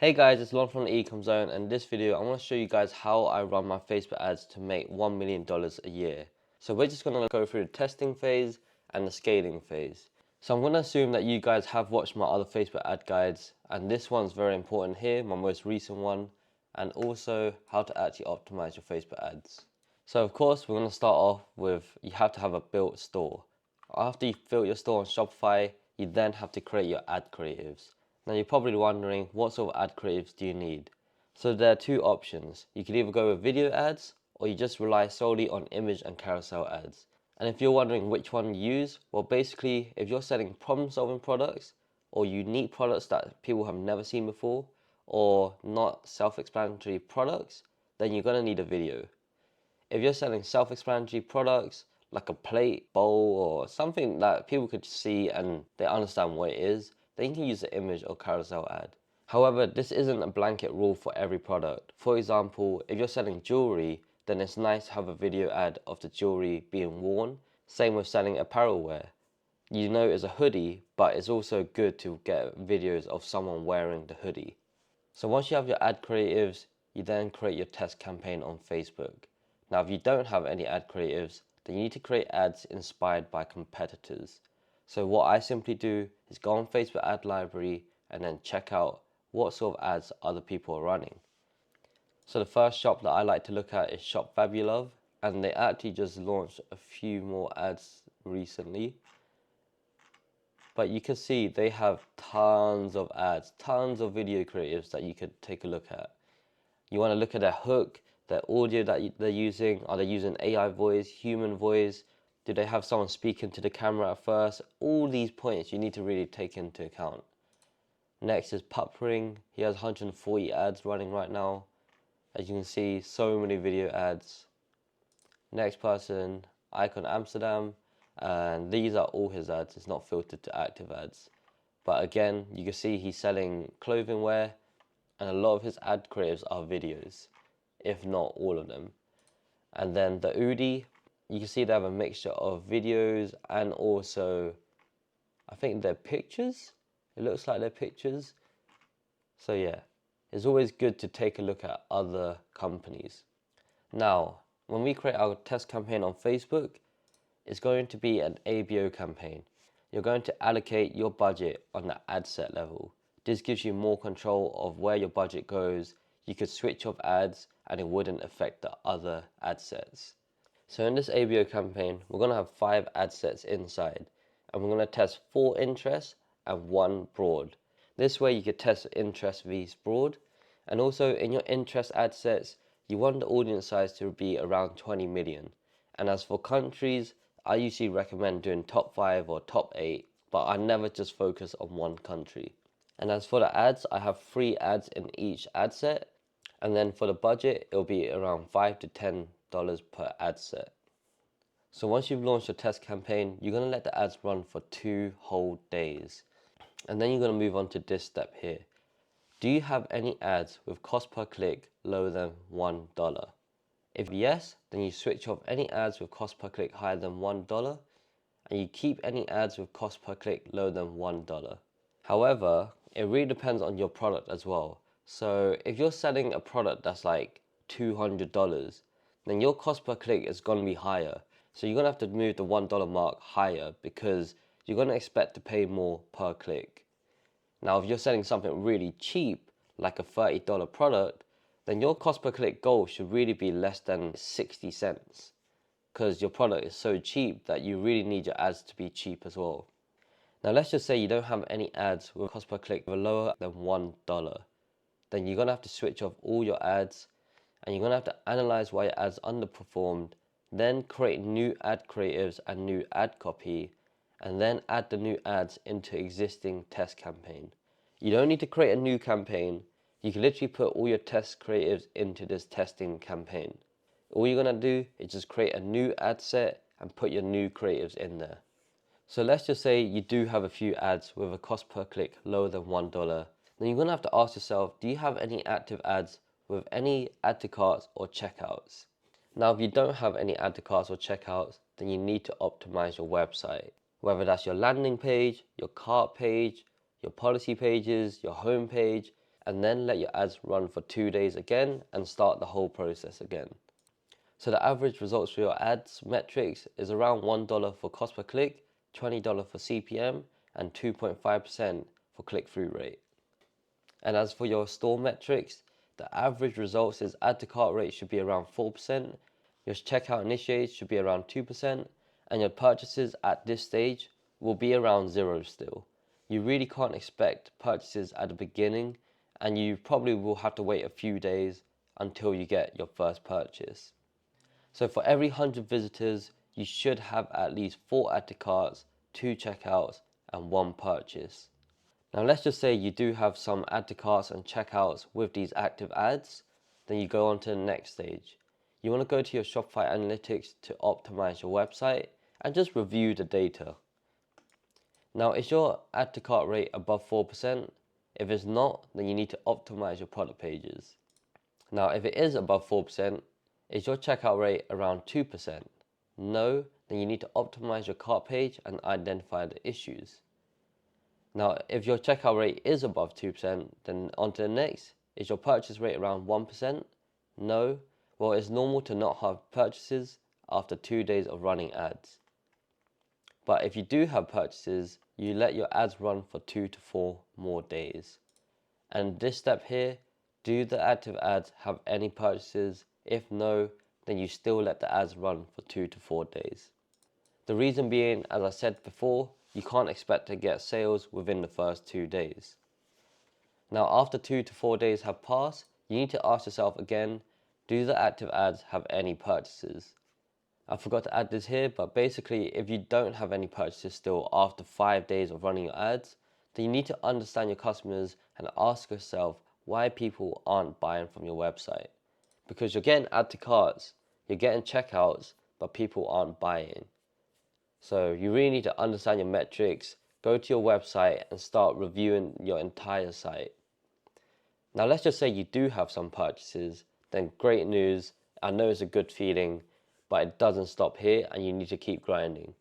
Hey guys, it's Lon from the ECOM Zone, and in this video I want to show you guys how I run my Facebook ads to make $1 million a year. So we're just going to go through the testing phase and the scaling phase. So I'm going to assume that you guys have watched my other Facebook ad guides, and this one's very important here, my most recent one, and also how to actually optimize your Facebook ads. So of course we're going to start off with you have to have a built store. After you've built your store on Shopify, you then have to create your ad creatives. Now you're probably wondering, what sort of ad creatives do you need? So there are two options. You can either go with video ads, or you just rely solely on image and carousel ads. And if you're wondering which one you use, well basically if you're selling problem solving products or unique products that people have never seen before, or not self-explanatory products, then you're going to need a video. If you're selling self-explanatory products like a plate, bowl, or something that people could see and they understand what it is, then you can use an image or carousel ad. However, this isn't a blanket rule for every product. For example, if you're selling jewelry, then it's nice to have a video ad of the jewelry being worn. Same with selling apparel wear. You know it's a hoodie, but it's also good to get videos of someone wearing the hoodie. So once you have your ad creatives, you then create your test campaign on Facebook. Now, if you don't have any ad creatives, then you need to create ads inspired by competitors. So what I simply do is go on Facebook ad library and then check out what sort of ads other people are running. So the first shop that I like to look at is Shop Fabulov, and they actually just launched a few more ads recently. But you can see they have tons of ads, tons of video creatives that you could take a look at. You want to look at their hook, their audio that they're using. Are they using AI voice, human voice? Do they have someone speaking to the camera at first? All these points you need to really take into account. Next is Pupring. He has 140 ads running right now. As you can see, so many video ads. Next person, Icon Amsterdam. And these are all his ads. It's not filtered to active ads. But again, you can see he's selling clothing wear, and a lot of his ad creatives are videos, if not all of them. And then the Udi, you can see they have a mixture of videos and also, I think they're pictures. It looks like they're pictures. So yeah, it's always good to take a look at other companies. Now, when we create our test campaign on Facebook, it's going to be an ABO campaign. You're going to allocate your budget on the ad set level. This gives you more control of where your budget goes. You could switch off ads and it wouldn't affect the other ad sets. So in this ABO campaign, we're going to have 5 ad sets inside, and we're going to test 4 interests and 1 broad. This way you could test interest vs broad, and also in your interest ad sets, you want the audience size to be around 20 million. And as for countries, I usually recommend doing top 5 or top 8, but I never just focus on one country. And as for the ads, I have 3 ads in each ad set, and then for the budget, it'll be around $5 to $10 per ad set. So once you've launched your test campaign, you're going to let the ads run for 2 whole days. And then you're going to move on to this step here. Do you have any ads with cost per click lower than $1? If yes, then you switch off any ads with cost per click higher than $1, and you keep any ads with cost per click lower than $1. However, it really depends on your product as well. So if you're selling a product that's like $200, then your cost per click is going to be higher. So you're going to have to move the $1 mark higher, because you're going to expect to pay more per click. Now, if you're selling something really cheap, like a $30 product, then your cost per click goal should really be less than 60 cents, because your product is so cheap that you really need your ads to be cheap as well. Now let's just say you don't have any ads with cost per click lower than $1. Then you're going to have to switch off all your ads, and you're going to have to analyze why your ads underperformed, then create new ad creatives and new ad copy, and then add the new ads into existing test campaign. You don't need to create a new campaign. You can literally put all your test creatives into this testing campaign. All you're going to do is just create a new ad set and put your new creatives in there. So let's just say you do have a few ads with a cost per click lower than $1. Then you're going to have to ask yourself, do you have any active ads with any add to carts or checkouts? Now, if you don't have any add to carts or checkouts, then you need to optimize your website. Whether that's your landing page, your cart page, your policy pages, your home page, and then let your ads run for 2 days again and start the whole process again. So the average results for your ads metrics is around $1 for cost per click, $20 for CPM, and 2.5% for click-through rate. And as for your store metrics, the average results is add to cart rate should be around 4%, your checkout initiates should be around 2%, and your purchases at this stage will be around 0 still. You really can't expect purchases at the beginning, and you probably will have to wait a few days until you get your first purchase. So for every 100 visitors, you should have at least 4 add to carts, 2 checkouts, and 1 purchase. Now let's just say you do have some add to carts and checkouts with these active ads, then you go on to the next stage. You want to go to your Shopify analytics to optimize your website and just review the data. Now, is your add to cart rate above 4%? If it's not, then you need to optimize your product pages. Now, if it is above 4%, is your checkout rate around 2%? No, then you need to optimize your cart page and identify the issues. Now, if your checkout rate is above 2%, then on to the next. Is your purchase rate around 1%? No. Well, it's normal to not have purchases after 2 days of running ads. But if you do have purchases, you let your ads run for 2 to 4 more days. And this step here, do the active ads have any purchases? If no, then you still let the ads run for 2 to 4 days. The reason being, as I said before, you can't expect to get sales within the first 2 days. Now, after 2 to 4 days have passed, you need to ask yourself again, do the active ads have any purchases? I forgot to add this here, but basically, if you don't have any purchases still after 5 days of running your ads, then you need to understand your customers and ask yourself why people aren't buying from your website. Because you're getting add to carts, you're getting checkouts, but people aren't buying. So you really need to understand your metrics, go to your website and start reviewing your entire site. Now let's just say you do have some purchases, then great news, I know it's a good feeling, but it doesn't stop here and you need to keep grinding.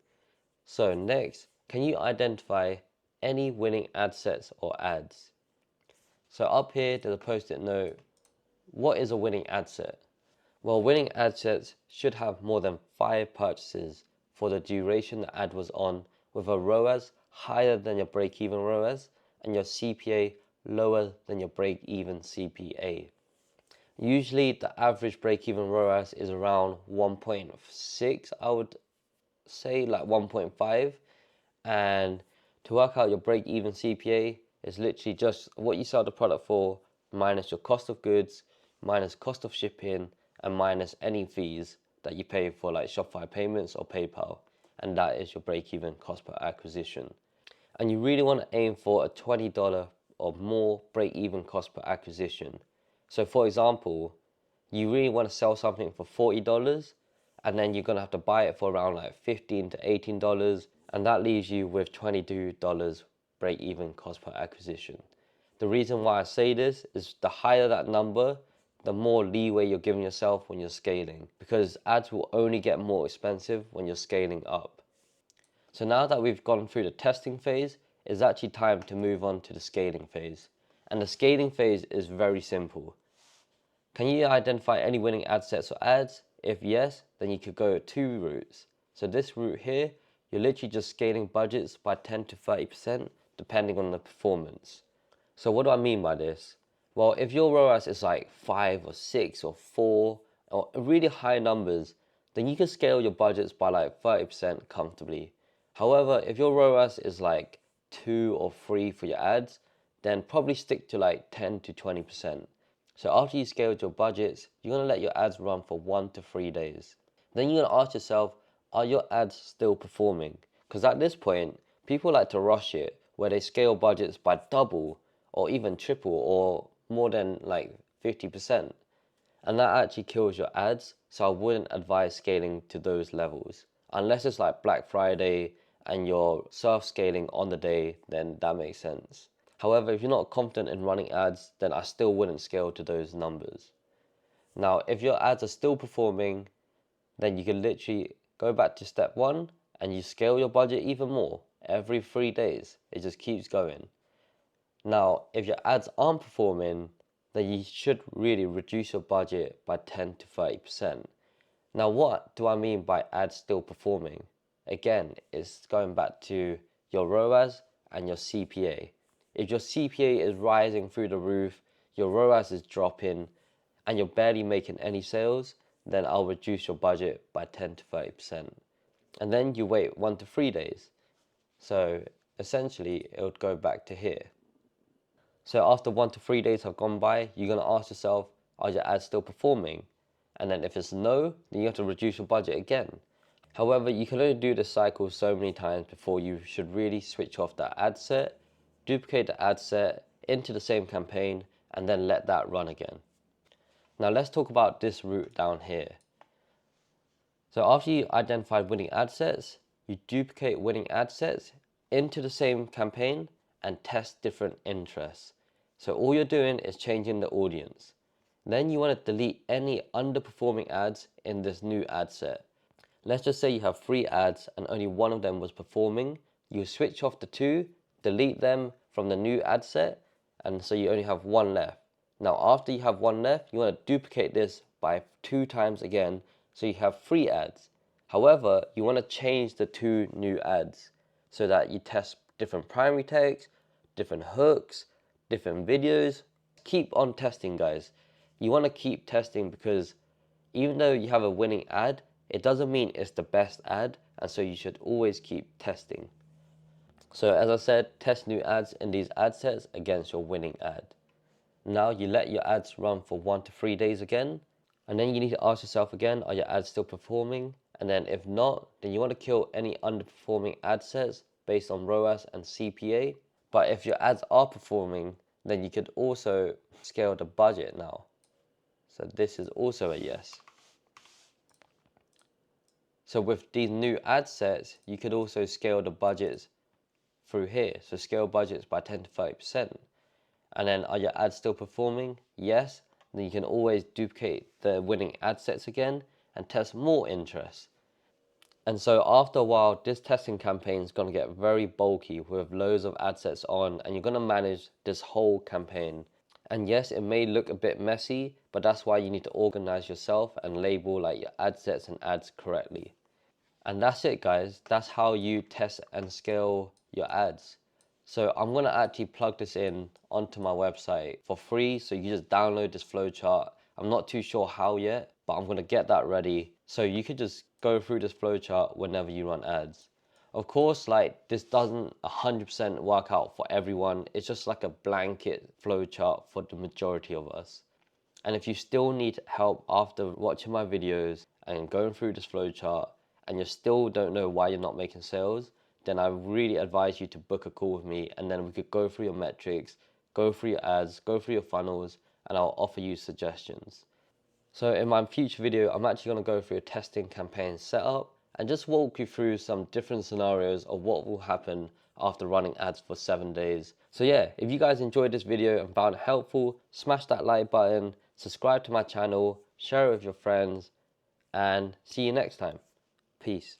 So next, can you identify any winning ad sets or ads? So up here there's a post-it note. What is a winning ad set? Well, winning ad sets should have more than 5 purchases for the duration the ad was on, with a ROAS higher than your break-even ROAS and your CPA lower than your break-even CPA. Usually the average break-even ROAS is around 1.6, I would say, like 1.5, and to work out your break-even CPA is literally just what you sell the product for minus your cost of goods, minus cost of shipping, and minus any fees that you pay for like Shopify payments or PayPal, and that is your break-even cost per acquisition. And you really want to aim for a $20 or more break-even cost per acquisition. So for example, you really want to sell something for $40, and then you're going to have to buy it for around like $15 to $18, and that leaves you with $22 break-even cost per acquisition. The reason why I say this is the higher that number, the more leeway you're giving yourself when you're scaling, because ads will only get more expensive when you're scaling up. So now that we've gone through the testing phase, it's actually time to move on to the scaling phase. And the scaling phase is very simple. Can you identify any winning ad sets or ads? If yes, then you could go 2 routes. So this route here, you're literally just scaling budgets by 10 to 30% depending on the performance. So what do I mean by this? Well, if your ROAS is like 5 or 6 or 4 or really high numbers, then you can scale your budgets by like 30% comfortably. However, if your ROAS is like 2 or 3 for your ads, then probably stick to like 10 to 20%. So after you scaled your budgets, you're going to let your ads run for 1 to 3 days. Then you're going to ask yourself, are your ads still performing? Because at this point, people like to rush it, where they scale budgets by double or even triple or more than like 50%. And that actually kills your ads, so I wouldn't advise scaling to those levels. Unless it's like Black Friday and you're surf scaling on the day, then that makes sense. However, if you're not confident in running ads, then I still wouldn't scale to those numbers. Now, if your ads are still performing, then you can literally go back to step 1 and you scale your budget even more every 3 days. It just keeps going. Now, if your ads aren't performing, then you should really reduce your budget by 10 to 30%. Now, what do I mean by ads still performing? Again, it's going back to your ROAS and your CPA. If your CPA is rising through the roof, your ROAS is dropping, and you're barely making any sales, then I'll reduce your budget by 10 to 30%. And then you wait 1 to 3 days. So essentially, it would go back to here. So after 1 to 3 days have gone by, you're going to ask yourself, are your ads still performing? And then if it's no, then you have to reduce your budget again. However, you can only do this cycle so many times before you should really switch off that ad set, duplicate the ad set into the same campaign, and then let that run again. Now let's talk about this route down here. So after you identified winning ad sets, you duplicate winning ad sets into the same campaign and test different interests. So all you're doing is changing the audience. Then you want to delete any underperforming ads in this new ad set. Let's just say you have 3 ads and only one of them was performing. You switch off the 2, delete them from the new ad set, and so you only have 1 left. Now after you have 1 left, you want to duplicate this by 2 times again, so you have 3 ads. However, you want to change the 2 new ads so that you test different primary text, different hooks, different videos. Keep on testing, guys. You want to keep testing because even though you have a winning ad, it doesn't mean it's the best ad, and so you should always keep testing. So as I said, test new ads in these ad sets against your winning ad. Now you let your ads run for 1 to 3 days again, and then you need to ask yourself again, are your ads still performing? And then if not, then you want to kill any underperforming ad sets based on ROAS and CPA. But if your ads are performing, then you could also scale the budget now. So this is also a yes. So with these new ad sets, you could also scale the budgets through here. So scale budgets by 10 to 30%. And then are your ads still performing? Yes. Then you can always duplicate the winning ad sets again and test more interest. And so after a while, this testing campaign is going to get very bulky with loads of ad sets on, and you're going to manage this whole campaign. And yes, it may look a bit messy, but that's why you need to organize yourself and label like your ad sets and ads correctly. And that's it, guys. That's how you test and scale your ads. So I'm going to actually plug this in onto my website for free. So you just download this flowchart. I'm not too sure how yet, but I'm going to get that ready. So you could just go through this flowchart whenever you run ads. Of course, like this doesn't 100% work out for everyone. It's just like a blanket flowchart for the majority of us. And if you still need help after watching my videos and going through this flowchart and you still don't know why you're not making sales, then I really advise you to book a call with me, and then we could go through your metrics, go through your ads, go through your funnels, and I'll offer you suggestions. So in my future video, I'm actually going to go through a testing campaign setup and just walk you through some different scenarios of what will happen after running ads for 7 days. So yeah, if you guys enjoyed this video and found it helpful, smash that like button, subscribe to my channel, share it with your friends, and see you next time. Peace.